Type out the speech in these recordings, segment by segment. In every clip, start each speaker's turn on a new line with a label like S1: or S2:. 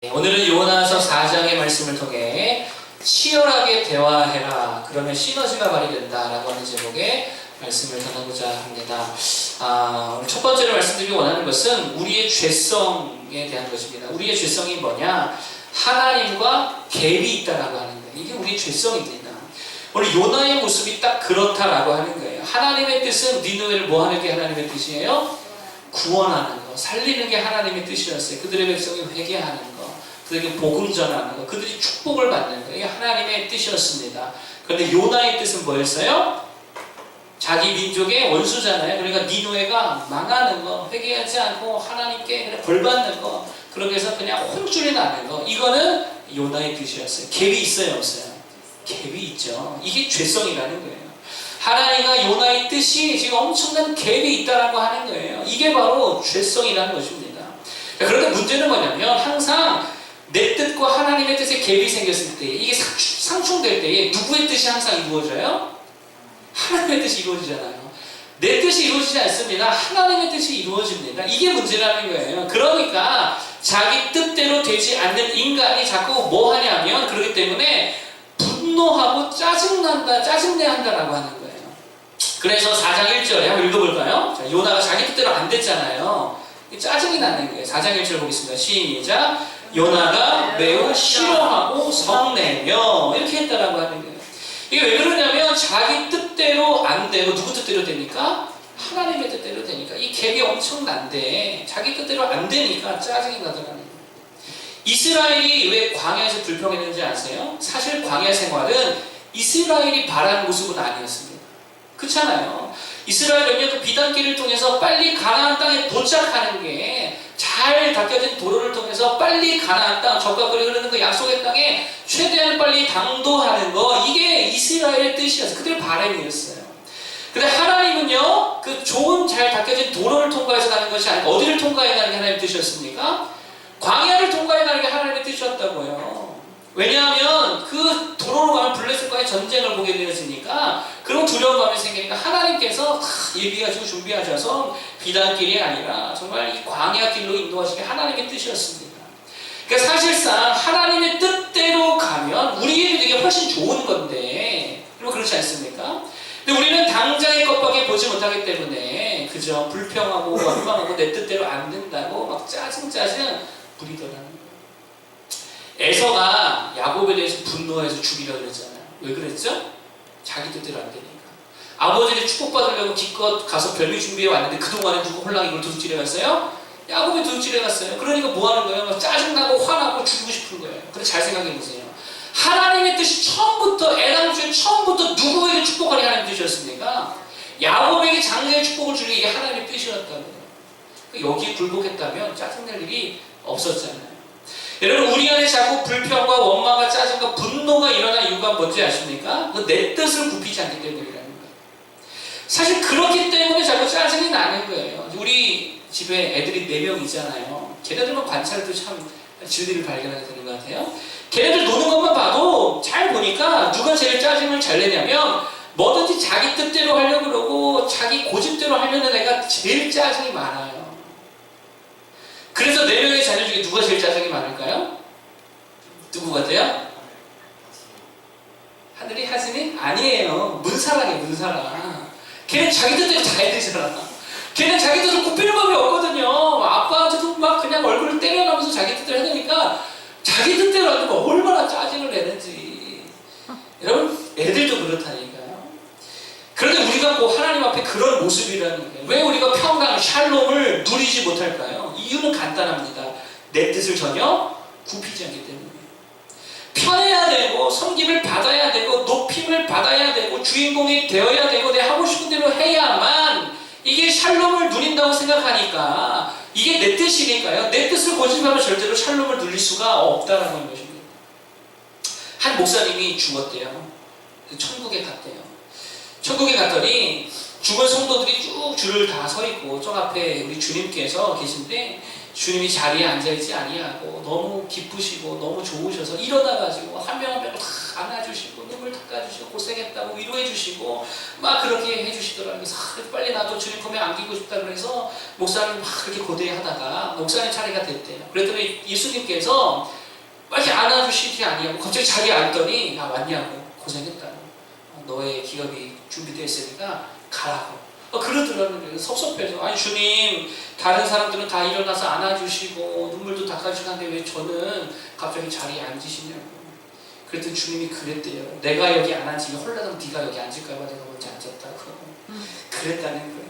S1: 오늘은 요나서 4장의 말씀을 통해 치열하게 대화해라. 그러면 시너지가 발휘된다. 라고 하는 제목의 말씀을 전하고자 합니다. 오늘 첫 번째로 말씀드리기 원하는 것은 우리의 죄성에 대한 것입니다. 우리의 죄성이 뭐냐? 하나님과 갭이 있다라고 하는 거예요. 이게 우리의 죄성입니다. 오늘 요나의 모습이 딱 그렇다라고 하는 거예요. 하나님의 뜻은 니느웨를 뭐 하는 게 하나님의 뜻이에요? 구원하는 거, 살리는 게 하나님의 뜻이었어요. 그들의 백성이 회개하는 거, 그들에게 복음 전하는 거, 그들이 축복을 받는 거, 이게 하나님의 뜻이었습니다. 그런데 요나의 뜻은 뭐였어요? 자기 민족의 원수잖아요. 그러니까 니느웨가 망하는 거, 회개하지 않고 하나님께 그냥 벌 받는 거, 그렇게 해서 그냥 혼쭐이 나는 거, 이거는 요나의 뜻이었어요. 갭이 있어요, 없어요? 갭이 있죠. 이게 죄성이라는 거예요. 하나님과 요나의 뜻이 지금 엄청난 갭이 있다라고 하는 거예요. 이게 바로 죄성이라는 것입니다. 그런데 문제는 뭐냐면 항상 내 뜻과 하나님의 뜻에 갭이 생겼을 때, 이게 상충될 때에 누구의 뜻이 항상 이루어져요? 하나님의 뜻이 이루어지잖아요. 내 뜻이 이루어지지 않습니다. 하나님의 뜻이 이루어집니다. 이게 문제라는 거예요. 그러니까 자기 뜻대로 되지 않는 인간이 자꾸 뭐 하냐면, 그렇기 때문에 분노하고 짜증난다, 짜증내야 한다라고 하는 거예요. 그래서 4장 1절에 한번 읽어볼까요? 자, 요나가 자기 뜻대로 안 됐잖아요. 짜증이 나는 거예요. 4장 1절 보겠습니다. 시작. 요나가 매우 싫어하고 성내며 이렇게 했다라고 하는 거예요. 이게 왜 그러냐면 자기 뜻대로 안 되고 누구 뜻대로 되니까? 하나님의 뜻대로 되니까. 이 갭이 엄청난데 자기 뜻대로 안 되니까 짜증이 나더라는 거예요. 이스라엘이 왜 광야에서 불평했는지 아세요? 사실 광야 생활은 이스라엘이 바라는 모습은 아니었습니다. 그렇잖아요. 이스라엘은요, 그 비단길을 통해서 빨리 가나안 땅에 도착하는 게, 잘 닦여진 도로를 통해서 빨리 가나안 땅, 적과 꿀이 흐르는 그 약속의 땅에 최대한 빨리 당도하는 거, 이게 이스라엘의 뜻이었어요. 그들의 바람이었어요. 근데 하나님은요, 그 좋은 잘 닦여진 도로를 통과해서 가는 것이 아니고 어디를 통과해 가는 게 하나님의 뜻이었습니까? 광야를 통과해 가는 게 하나님의 뜻이었다고요. 왜냐하면 그 도로로 가면 블레셋과의 전쟁을 보게 되어지니까 그런 두려운 마음이 생기니까 하나님께서 예비하시고 준비하셔서 비단길이 아니라 정말 이 광야길로 인도하시는 게 하나님의 뜻이었습니다. 그러니까 사실상 하나님의 뜻대로 가면 우리에게 훨씬 좋은 건데, 그럼 그렇지 않습니까? 근데 우리는 당장의 것밖에 보지 못하기 때문에 그저 불평하고 원망하고 내 뜻대로 안 된다고 막 짜증 부리더라는 거예요. 에서가 야곱에 대해서 분노해서 죽이려고 그랬잖아요. 왜 그랬죠? 자기 뜻대로 안 되니까. 아버지를 축복받으려고 기껏 가서 별미 준비해 왔는데 그동안에 누구 홀랑 이걸 도둑질해 갔어요? 야곱이 도둑질해 갔어요. 그러니까 뭐 하는 거예요? 막 짜증나고 화나고 죽이고 싶은 거예요. 근데 잘 생각해 보세요. 하나님의 뜻이 처음부터, 애당초에 처음부터 누구에게 축복하는 하나님의 뜻이었습니까? 야곱에게 장래의 축복을 주는 게 하나님의 뜻이었다고요. 여기에 굴복했다면 짜증낼 일이 없었잖아요. 여러분, 우리 안에 자꾸 불평과 원망과 짜증과 분노가 일어난 이유가 뭔지 아십니까? 내 뜻을 굽히지 않기 때문이라는 거예요. 사실 그렇기 때문에 자꾸 짜증이 나는 거예요. 우리 집에 애들이 4명 있잖아요. 걔네들만 관찰해도 참 진리를 발견하게 되는 것 같아요. 걔네들 노는 것만 봐도 잘 보니까 누가 제일 짜증을 잘 내냐면 뭐든지 자기 뜻대로 하려고 그러고 자기 고집대로 하려는 애가 제일 짜증이 많아요. 그래서 4명의 자녀 중에 누가 제일 짜증이 많을까요? 누구 같아요? 하늘이 하진이? 아니에요. 문사랑이에요, 문사랑. 걔는 자기 뜻대로 다 해야 되잖아. 걔는 자기 뜻을 굽히는 법이 없거든요. 아빠한테도 막 그냥 얼굴을 때려가면서 자기 뜻대로 해야 되니까 자기 뜻대로 하는 거 얼마나 짜증을 내는지. 여러분, 애들도 그렇다니까요. 그런데 우리가 꼭 하나님 앞에 그런 모습이라는 거예요. 왜 우리가 평강, 샬롬을 누리지 못할까요? 이유는 간단합니다. 내 뜻을 전혀 굽히지 않기 때문에. 편해야 되고, 섬김을 받아야 되고, 높임을 받아야 되고, 주인공이 되어야 되고, 내 하고 싶은 대로 해야만 이게 샬롬을 누린다고 생각하니까, 이게 내 뜻이니까요. 내 뜻을 고집하면 절대로 샬롬을 누릴 수가 없다는 것입니다. 한 목사님이 죽었대요. 천국에 갔대요. 천국에 갔더니 죽은 성도들이 쭉 줄을 다 서 있고 저 앞에 우리 주님께서 계신데 주님이 자리에 앉아있지 아니하고 너무 기쁘시고 너무 좋으셔서 일어나가지고 한 명 한 명 다 안아주시고 눈물 닦아주시고 고생했다고 위로해주시고 막 그렇게 해주시더라고요. 그래서 빨리 나도 주님 품에 안기고 싶다 그래서 목사님 막 그렇게 고대하다가 목사님 차례가 됐대요. 그랬더니 예수님께서 막 이렇게 안아주시지 아니하고 갑자기 자리에 앉더니 왔냐고 고생했다고 너의 기업이 준비되어 있으니까 가라고 그러더라고요. 섭섭해서 아니 주님 다른 사람들은 다 일어나서 안아주시고 눈물도 닦아주시고 하는데 왜 저는 갑자기 자리에 앉으시냐고. 그랬더니 주님이 그랬대요. 내가 여기 안 앉으면 홀라당 네가 여기 앉을까봐 내가 먼저 앉았다고. 그랬다는 거예요.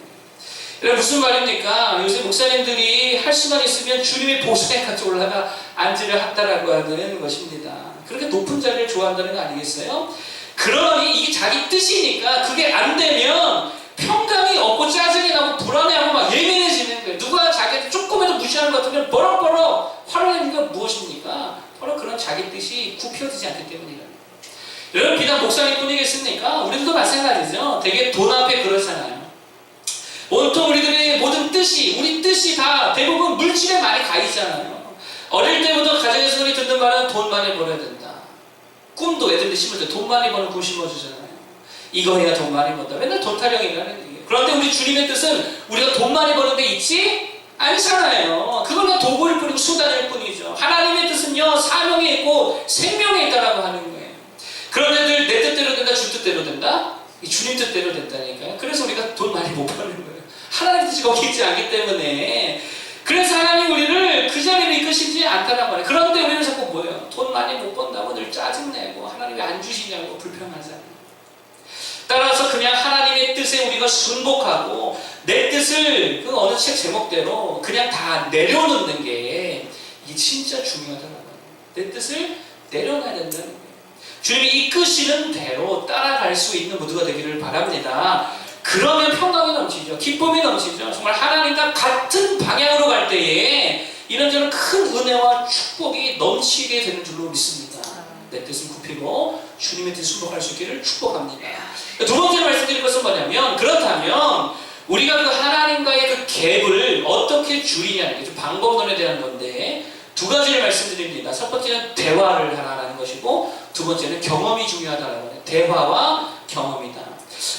S1: 여러분 무슨 말입니까? 요새 목사님들이 할 수만 있으면 주님의 보좌에 같이 올라가 앉으려 한다라고 하는 것입니다. 그렇게 높은 자리를 좋아한다는 거 아니겠어요? 그러니 이게 자기 뜻이니까 그게 안 되면 평강이 없고 짜증이 나고 불안해하고 막 예민해지는 거예요. 누가 자기한테 조금이라도 무시하는 것 같으면 버럭버럭 화를 내는 건 무엇입니까? 바로 그런 자기 뜻이 굽혀지지 않기 때문이라는 거예요. 여러분 비단 목사님뿐이겠습니까? 우리들도 마찬가지죠. 되게 돈 앞에 그러잖아요. 온통 우리들의 모든 뜻이 우리 뜻이 다 대부분 물질에 많이 가 있잖아요. 어릴 때부터 가정에서 우리 듣는 말은 돈 많이 벌어야 된다. 꿈도 애들한테 심을 때 돈 많이 버는 꿈 심어주잖아요. 이거 해야 돈 많이 번다. 맨날 돈 타령이라는 얘기예요. 그런데 우리 주님의 뜻은 우리가 돈 많이 버는 데 있지 않잖아요. 그건 그냥 도구일 뿐이고 수단일 뿐이죠. 하나님의 뜻은요 사명에 있고 생명에 있다라고 하는 거예요. 그런데 늘 내 뜻대로 된다 주 뜻대로 된다? 주님 뜻대로 된다니까요. 그래서 우리가 돈 많이 못 버는 거예요. 하나님의 뜻이 거기 있지 않기 때문에. 그래서 하나님 우리를 그 자리로 이끄시지 않다는 거예요. 그런데 우리는 자꾸 뭐예요? 돈 많이 못 번다고 늘 짜증내고 하나님 왜 안 주시냐고 불평하잖아요. 따라서 그냥 하나님의 뜻에 우리가 순복하고 내 뜻을 그 어느 책 제목대로 그냥 다 내려놓는 게 이게 진짜 중요하다는 거예요. 내 뜻을 내려놔야 된다는 거예요. 주님이 이끄시는 대로 따라갈 수 있는 모두가 되기를 바랍니다. 그러면 평강이 넘치죠. 기쁨이 넘치죠. 정말 하나님과 같은 방향으로 갈 때에 이런저런 큰 은혜와 축복이 넘치게 되는 줄로 믿습니다. 내 뜻은 굽히고 주님의 뜻을 순복할 수 있기를 축복합니다. 두 번째 말씀드릴 것은 뭐냐면 그렇다면 우리가 그 하나님과의 그 갭을 어떻게 줄이냐는 게 좀 방법론에 대한 건데 두 가지를 말씀드립니다. 첫 번째는 대화를 하라는 것이고 두 번째는 경험이 중요하다는 거예요. 대화와 경험이다.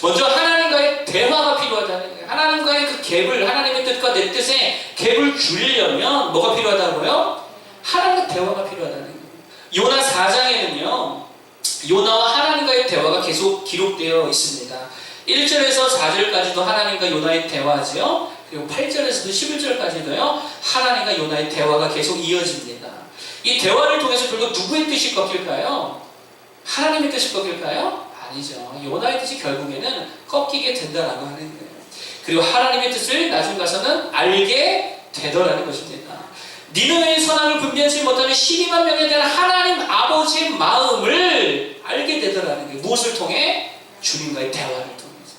S1: 먼저 하나님과의 대화가 필요하다는 거예요. 하나님과의 그 갭을 하나님의 뜻과 내 뜻의 갭을 줄이려면 뭐가 필요하다고요? 하나님과 대화가 필요하다는 거예요. 요나 4장에는요 요나와 하나님과의 대화가 계속 기록되어 있습니다. 1절에서 4절까지도 하나님과 요나의 대화지요. 그리고 8절에서도 11절까지도요 하나님과 요나의 대화가 계속 이어집니다. 이 대화를 통해서 결국 누구의 뜻이 꺾일까요? 하나님의 뜻이 꺾일까요? 아니죠. 요나의 뜻이 결국에는 꺾이게 된다라고 하는 거예요. 그리고 하나님의 뜻을 나중 가서는 알게 되더라는 것입니다. 니느웨의 선악을 분별하지 못하는 12만 명에 대한 하나님 아버지의 마음을 알게 되더라는 거예요. 무엇을 통해? 주님과의 대화를 통해서.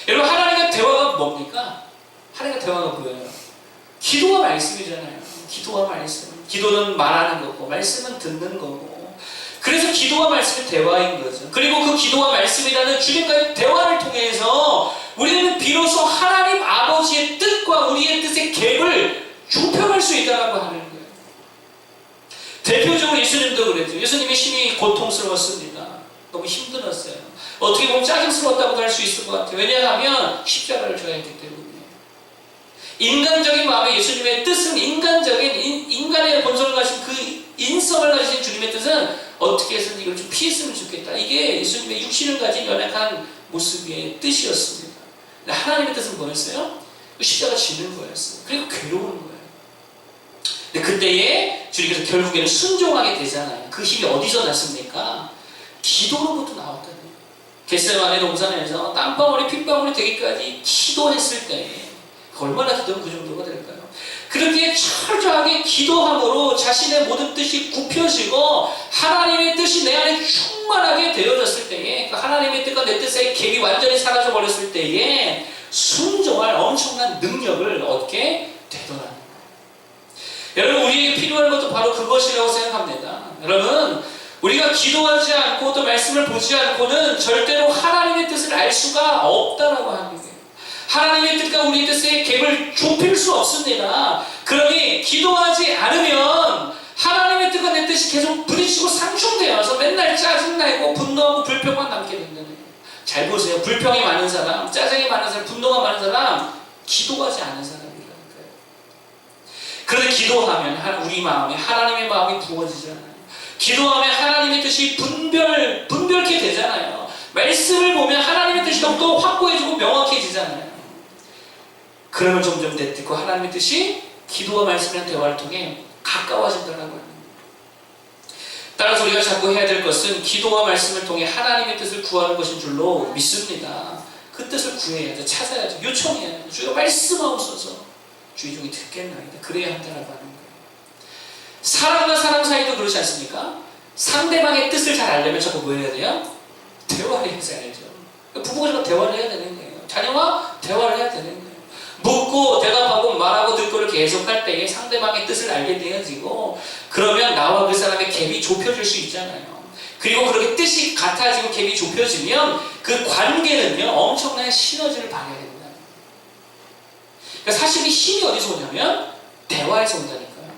S1: 여러분 하나님과 대화가 뭡니까? 하나님과 대화가 뭐예요? 기도와 말씀이잖아요. 기도와 말씀. 기도는 말하는 거고 말씀은 듣는 거고. 그래서 기도와 말씀이 대화인 거죠. 그리고 그 기도와 말씀이라는 주님과의 대화를 통해서 우리는 비로소 하나님 아버지의 뜻과 우리의 뜻의 갭을 좁혀갈 수 있다고 하는 거예요. 대표적으로 예수님도 그랬죠. 예수님이 심히 고통스러웠습니다. 너무 힘들었어요. 어떻게 보면 짜증스러웠다고도 할 수 있을 것 같아요. 왜냐하면 십자가를 져야 했기 때문에. 인간적인 마음에 예수님의 뜻은 인간의 본성을 가진 그 인성을 가진 주님의 뜻은 어떻게 해서든 이걸 좀 피했으면 좋겠다. 이게 예수님의 육신을 가진 연약한 모습의 뜻이었습니다. 하나님의 뜻은 뭐였어요? 십자가 지는 거였어요. 그리고 괴로운 거예요. 근데 그때에 주님께서 결국에는 순종하게 되잖아요. 그 힘이 어디서 났습니까? 기도로부터 나왔다는 거예요. 겟세마네 동산에서 땀방울이 핏방울이 되기까지 기도했을 때 얼마나 기도하면 그 정도가 될까요? 그렇게 철저하게 기도함으로 자신의 모든 뜻이 굽혀지고 하나님의 뜻이 내 안에 충만하게 되어졌을 때에 그 하나님의 뜻과 내 뜻의 갭이 완전히 사라져버렸을 때에 순종할 엄청난 능력을 얻게 되더라는 거예요. 여러분 우리에게 필요한 것도 바로 그것이라고 생각합니다. 여러분 우리가 기도하지 않고 또 말씀을 보지 않고는 절대로 하나님의 뜻을 알 수가 없다라고 하는 거예요. 하나님의 뜻과 우리의 뜻의 갭을 좁힐 수 없습니다. 그러니 기도하지 않으면 하나님의 뜻과 내 뜻이 계속 부딪히고 상충되어서 맨날 짜증나고 분노하고 불평만 남게 된다는 거예요. 잘 보세요. 불평이 많은 사람, 짜증이 많은 사람, 분노가 많은 사람, 기도하지 않은 사람이라니까요. 그런데 기도하면 우리 마음에 하나님의 마음이 부어지잖아요. 기도하면 하나님의 뜻이 분별케 되잖아요. 말씀을 보면 하나님의 뜻이 더욱더 확고해지고 명확해지잖아요. 그러면 점점 내 뜻과 하나님의 뜻이 기도와 말씀이란 대화를 통해 가까워진다는 거예요. 따라서 우리가 자꾸 해야 될 것은 기도와 말씀을 통해 하나님의 뜻을 구하는 것인 줄로 믿습니다. 그 뜻을 구해야죠. 찾아야죠. 요청해야죠. 주여 말씀하옵소서. 주의 종이 듣겠나이다. 그래야 한다라고 하는 거예요. 사람과 사람 사이도 그렇지 않습니까? 상대방의 뜻을 잘 알려면 자꾸 뭐 해야 돼요? 대화를 해서 알죠. 부부가 대화를 해야 되는 거예요. 자녀와 대화를 해야 되는 거예요. 묻고 대답하고 말하고 듣고를 계속할 때에 상대방의 뜻을 알게 되어지고, 그러면 나와 그 사람의 갭이 좁혀질 수 있잖아요. 그리고 그렇게 뜻이 같아지고 갭이 좁혀지면 그 관계는요 엄청난 시너지를 발휘합니다. 그러니까 사실 이 힘이 어디서 오냐면 대화에서 온다니까요.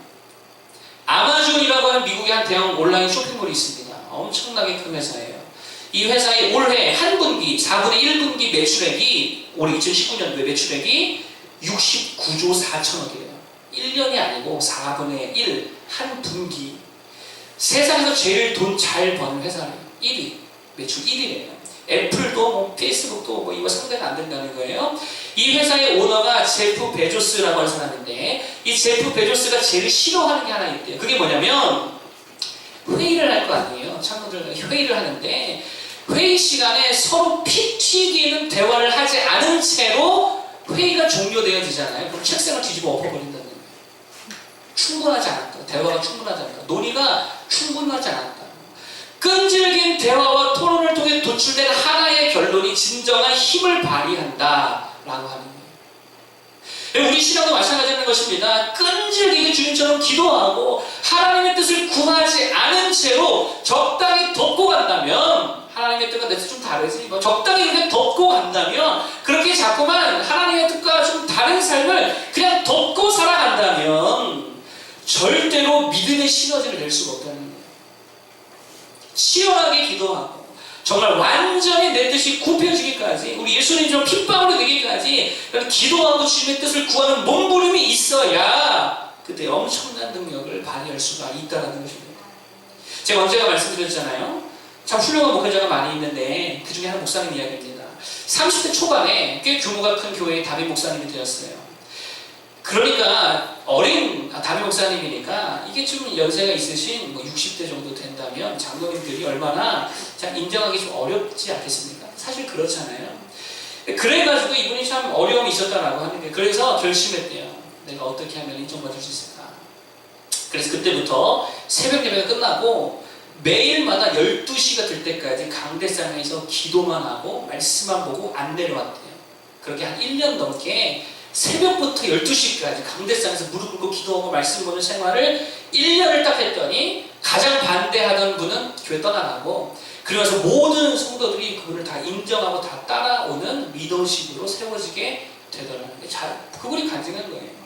S1: 아마존이라고 하는 미국의 한 대형 온라인 쇼핑몰이 있습니다. 엄청나게 큰 회사예요. 이 회사의 올해 한 분기 4분의 1분기 매출액이, 올해 2019년도에 매출액이 69조 4천억이에요. 1년이 아니고 4분의 1, 한 분기. 세상에서 제일 돈 잘 버는 회사예요. 1위. 매출 1위래요. 애플도 페이스북도 이거 상대가 안 된다는 거예요. 이 회사의 오너가 제프 베조스라고 하는 사람인데, 이 제프 베조스가 제일 싫어하는 게 하나 있대요. 그게 뭐냐면 회의를 할 거 아니에요. 참고들 회의를 하는데 회의 시간에 서로 피 튀기는 대화를 하지 않은 채로 회의가 종료되어지잖아요. 그럼 책상을 뒤집어 엎어버린다는 거예요. 충분하지 않았다. 대화가 충분하지 않았다. 논의가 충분하지 않았다. 끈질긴 대화와 토론을 통해 도출된 하나의 결론이 진정한 힘을 발휘한다라고 하는 거예요. 우리 신앙도 마찬가지인 것입니다. 끈질기게 주님처럼 기도하고 하나님의 뜻을 구하지 않은 채로 적당히 덮고 간다면, 하나님의 뜻과 내 뜻 좀 다르지, 적당히 이렇게 덮고 간다면, 그렇게 자꾸만 하나님의 뜻과 좀 다른 삶을 그냥 덮고 살아간다면 절대로 믿음의 시너지를 낼 수가 없다는 거예요. 치열하게 기도하고 정말 완전히 내 뜻이 굽혀지기까지, 우리 예수님처럼 핏방울이 되기까지 기도하고 주님의 뜻을 구하는 몸부림이 있어야 그때 엄청난 능력을 발휘할 수가 있다는 것입니다. 제가 언제가 말씀드렸잖아요. 참 훌륭한 목회자가 많이 있는데 그 중에 한 목사님 이야기입니다. 30대 초반에 꽤 규모가 큰 교회의 담임 목사님이 되었어요. 그러니까 어린 담임 목사님이니까 이게 좀 연세가 있으신 60대 정도 된다면 장로님들이 얼마나 참 인정하기 좀 어렵지 않겠습니까? 사실 그렇잖아요. 그래가지고 이분이 참 어려움이 있었다라고 하는 게, 그래서 결심했대요. 내가 어떻게 하면 인정받을 수 있을까? 그래서 그때부터 새벽 예배가 끝나고 매일마다 12시가 될 때까지 강대상에서 기도만 하고 말씀만 보고 안 내려왔대요. 그렇게 한 1년 넘게 새벽부터 12시까지 강대상에서 무릎 꿇고 기도하고 말씀 보는 생활을 1년을 딱 했더니 가장 반대하던 분은 교회 떠나가고, 그러면서 모든 성도들이 그분을 다 인정하고 다 따라오는 리더십으로 세워지게 되더라는 게 그분이 간증한 거예요.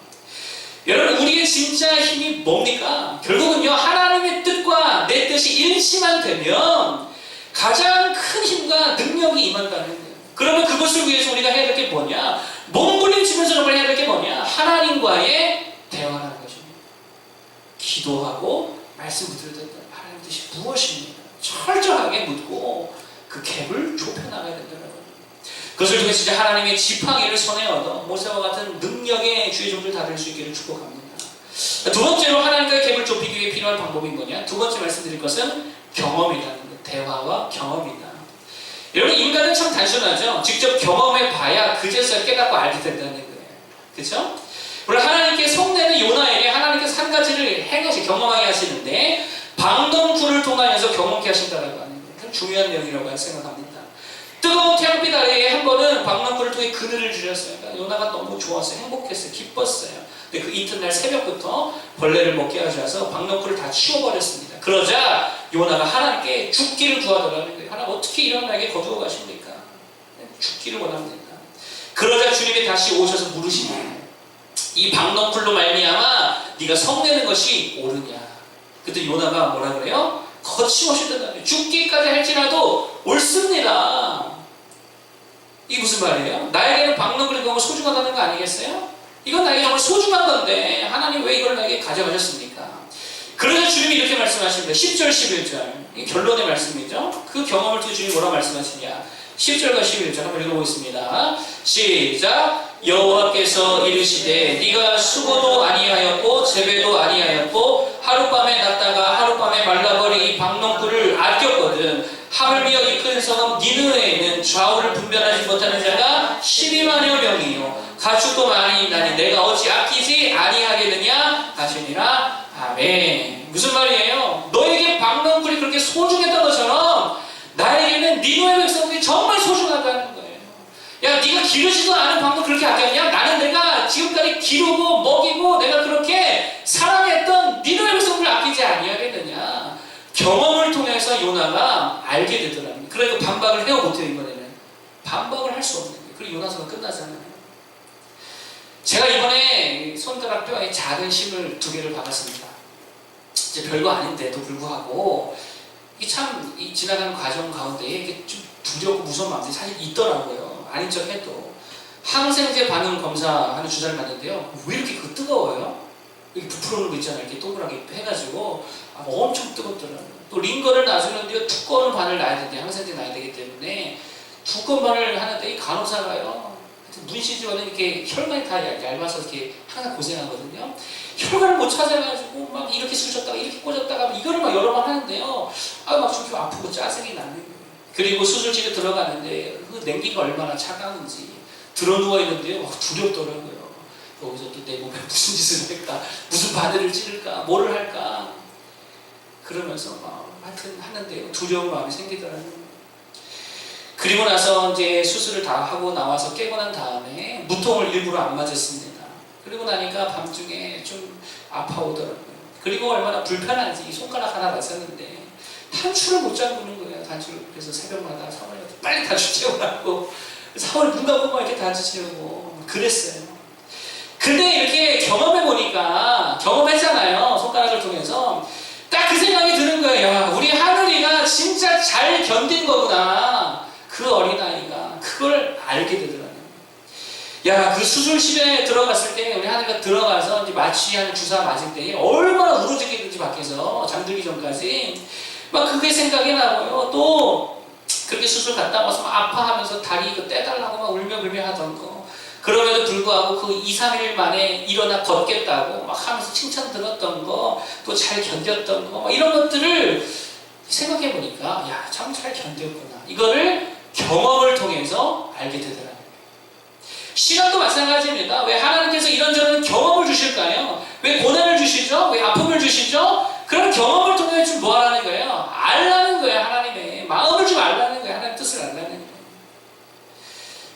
S1: 여러분, 우리의 진짜 힘이 뭡니까? 결국은요, 하나님의 뜻과 내 뜻이 일치만 되면 가장 큰 힘과 능력이 임한다는 거예요. 그러면 그것을 위해서 우리가 해야 될 게 뭐냐? 몸부림치면서 정말 해야 될 게 뭐냐? 하나님과의 대화라는 거죠. 기도하고 말씀 붙들던 하나님의 뜻이 무엇입니까? 철저하게 묻고 그 갭을 좁혀나가야 된다는 거예요. 그것을 통해 진짜 하나님의 지팡이를 손에 얻어 모세와 같은 능력의 주의 종들 다 될 수 있기를 축복합니다. 두 번째로 하나님과의 갭을 좁히기 위해 필요한 방법이 뭐냐? 두 번째 말씀드릴 것은 경험이라는 거예요. 대화와 경험이다. 여러분, 인간은 참 단순하죠. 직접 경험해 봐야 그제서야 깨닫고 알게 된다는 거예요. 그렇죠? 물론 하나님께 속내는 요나에게 하나님께서 한 가지를 경험하게 하시는데, 방동굴을 통하여서 경험케 하신다는 하는 거예요. 참 중요한 내용이라고 생각합니다. 뜨거운 태양빛 아래에 한 번은 방랑불을 통해 그늘을 주셨어요. 그러니까 요나가 너무 좋았어요. 행복했어요. 기뻤어요. 근데 그 이튿날 새벽부터 벌레를 먹게 하셔서 방랑불을 다 치워버렸습니다. 그러자 요나가 하나님께 죽기를 구하더라는 거예요. 하나님, 어떻게 이런 나에게 거두어 가십니까? 죽기를 원합니다. 그러자 주님이 다시 오셔서 물으시네요. 이 박넝쿨로 말미암아 네가 성내는 것이 옳으냐. 그때 요나가 뭐라 그래요? 거침없이 대답해요. 죽기까지 할지라도 옳습니다. 이게 무슨 말이에요? 나에게는 박넝쿨이 너무 소중하다는 거 아니겠어요? 이건 나에게 정말 소중한 건데 하나님 왜 이걸 나에게 가져가셨습니까? 그래서 주님이 이렇게 말씀하십니다. 10절 11절 이 결론의 말씀이죠. 그 경험을 통해 주님이 뭐라고 말씀하시냐. 10절과 11절 한번 읽어보겠습니다. 시작. 여호와께서 이르시되 네가 수고도 아니하였고 재배도 아니하였고 하룻밤에 났다가 하룻밤에 말라버린 이 박넝쿨을 아꼈거든. 하물며 이 큰 성읍 니느웨에는 좌우를 분별하지 못하는 자가 12만여 명이요 가축도 많이 있나니 내가 어찌 아끼지 아니하겠느냐 하시니라. 아멘. 무슨 말이에요? 너에게 박넝쿨이 그렇게 소중했던 것처럼 나에게는 니느웨 백성들이 정말 소중하다는 거예요. 야, 네가 기르지도 않은 방도 그렇게 아꼈냐? 나는 내가 지금까지 기르고 먹이고 내가 그렇게 사랑했던 니느웨 백성들을 아끼지 아니하겠느냐. 경험을 통해서 요나가 알게 되더라고요. 그러니까 반박을 해요 못해요. 이번에는 반박을 할 수 없는 거예요. 그리고 요나서가 끝나잖아요. 제가 이번에 손가락 뼈에 작은 심을 2개를 박았습니다. 이제 별거 아닌데도 불구하고 이게 참 지나가는 과정 가운데에 이게 좀 두렵고 무서운 마음들이 사실 있더라고요. 아닌 척 해도. 항생제 반응 검사하는 주사를 맞는데요. 왜 이렇게 뜨거워요? 여기 부풀어오는 거 있잖아요. 이렇게 동그랗게 해가지고 엄청 뜨겁더라고요. 또 링거를 놔주는데요. 두꺼운 바늘 놔야 되는데 항생제 놔야 되기 때문에 두꺼운 바늘 하는데 이 간호사가요. 문신지원은 이렇게 혈관이 다 얇아서 이렇게 항상 고생하거든요. 혈관을 못 찾아가지고 막 이렇게 쑤셨다가 이렇게 꽂았다가 이거를 막 여러 번 하는데요. 막 좀 아프고 짜증이 나는 거예요. 그리고 수술실에 들어가는데 그 냉기가 얼마나 차가운지 들어 누워 있는데요. 막 두렵더라고요. 거기서 또 내 몸에 무슨 짓을 할까, 무슨 바늘을 찌를까, 뭐를 할까. 그러면서 막 하여튼 하는데요. 두려운 마음이 생기더라고요. 그리고 나서 이제 수술을 다 하고 나와서 깨고 난 다음에 무통을 일부러 안 맞았습니다. 그리고 나니까 밤중에 좀 아파오더라고요. 그리고 얼마나 불편한지 이 손가락 하나 맞았는데 단추를 못 잠그는 거예요. 단추를. 그래서 새벽마다 사모님한테 빨리 단추 채우라고 사모님 눈 감고 막 이렇게 단추 채우고 그랬어요. 근데 이렇게 경험해보니까 경험했잖아요. 손가락을 통해서 딱 그 생각이 드는 거예요. 야, 우리 하늘이가 진짜 잘 견딘 거구나. 그 어린아이가 그걸 알게 되더라고요. 야, 그 수술실에 들어갔을 때 우리 하늘이가 들어가서 이제 마취하는 주사 맞을 때 얼마나 울어죽겠는지 밖에서 잠들기 전까지 막 그게 생각이 나고요. 또 그렇게 수술 갔다 와서 막 아파하면서 다리 이거 떼달라고 막 울며불며 하던 거. 그럼에도 불구하고 그 2, 3일 만에 일어나 걷겠다고 막 하면서 칭찬 들었던 거, 또 잘 견뎠던 거, 이런 것들을 생각해 보니까 야, 참 잘 견뎠구나. 이거를 경험을 통해서 알게 되더라고요. 신앙도 마찬가지입니다. 왜 하나님께서 이런저런 경험을 주실까요? 왜 고난을 주시죠? 왜 아픔을 주시죠? 그런 경험을 통해 좀 뭐 하라는 거예요? 알라는 거예요. 하나님의 마음을 좀 알라는 거예요. 하나님 뜻을 알라는 거예요.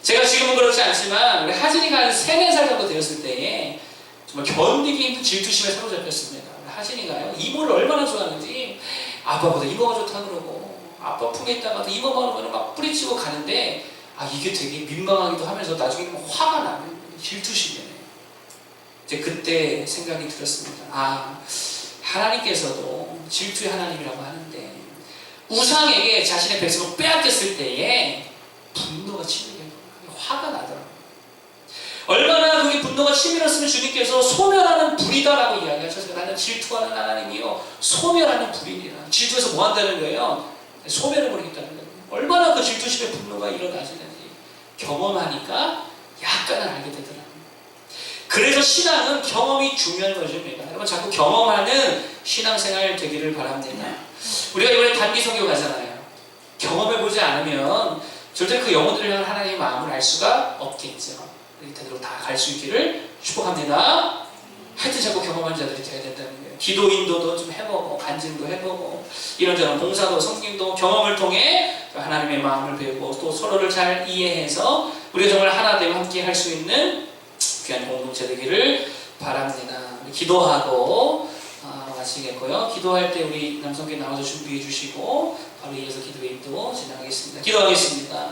S1: 제가 지금은 그렇지 않지만 우리 하진이가 한 3, 4살 정도 되었을 때에 정말 견디기 힘든 질투심에 사로잡혔습니다. 하진이가요. 이모를 얼마나 좋아하는지 아빠보다 이모가 좋다 그러고 아빠 품에 있다가도 이모가 오면 막 뿌리치고 가는데 이게 되게 민망하기도 하면서 나중에는 화가 나는 질투심이에요. 이제 그때 생각이 들었습니다. 하나님께서도 질투의 하나님이라고 하는데 우상에게 자신의 백성을 빼앗겼을 때에 분노가 치밀게 화가 나더라고요. 얼마나 그게 분노가 치밀었으면 주님께서 소멸하는 불이다라고 이야기하셨어요. 나는 질투하는 하나님이요 소멸하는 불이니라. 질투해서 뭐 한다는 거예요? 소멸해버리겠다는 거예요. 얼마나 그 질투심의 분노가 일어나시는지 경험하니까 약간은 알게 되더라고요. 그래서 신앙은 경험이 중요한 것입니다. 여러분 자꾸 경험하는 신앙생활 되기를 바랍니다. 우리가 이번에 단기 선교 가잖아요. 경험해보지 않으면 절대 그 영혼들을 향한 하나님의 마음을 알 수가 없겠죠. 이태로 다 갈 수 있기를 축복합니다. 하여튼 자꾸 경험한 자들이 되어야 된다는 거예요. 기도 인도도 좀 해보고 간증도 해보고 이런저런 봉사도 성경도 경험을 통해 하나님의 마음을 배우고 또 서로를 잘 이해해서 우리가 정말 하나 되고 함께 할 수 있는 귀한 공동체 되기를 바랍니다. 기도하고 마치겠고요. 기도할 때 우리 남성께 나와서 준비해 주시고 바로 이어서 기도 인도 진행하겠습니다. 기도하겠습니다.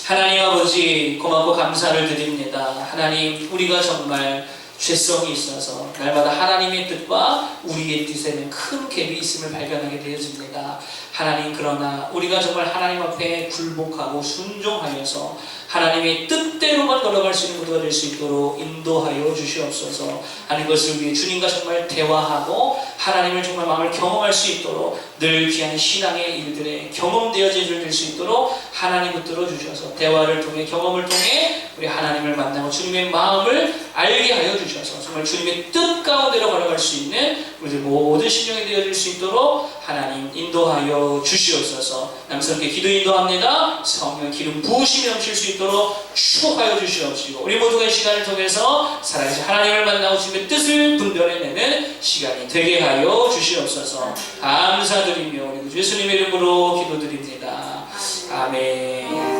S1: 하나님 아버지 고맙고 감사를 드립니다. 하나님 우리가 정말 죄성이 있어서 날마다 하나님의 뜻과 우리의 뜻에는 큰 갭이 있음을 발견하게 되어집니다. 하나님 그러나 우리가 정말 하나님 앞에 굴복하고 순종하여서 하나님의 뜻대로만 걸어갈 수 있는 모두가 될 수 있도록 인도하여 주시옵소서. 하는 것을 위해 주님과 정말 대화하고 하나님을 정말 마음을 경험할 수 있도록 늘 귀한 신앙의 일들에 경험되어질 수 있도록 하나님 붙들어 주셔서 대화를 통해 경험을 통해 우리 하나님을 만나고 주님의 마음을 알게 하여 주셔서 정말 주님의 뜻 가운데로 걸어갈 수 있는 우리들 모든 신령이 되어질 수 있도록 하나님 인도하여 주시옵소서. 남성께 기도 인도합니다. 성령 기름 부으심이 넘칠 수 있도록 축복하여 주시옵시고 우리 모두가 이 시간을 통해서 살아계신 하나님을 만나고 주님의 뜻을 분별해내는 시간이 되게 하여 주시옵소서. 감사드리며 우리 예수님의 이름으로 기도드립니다. 아멘.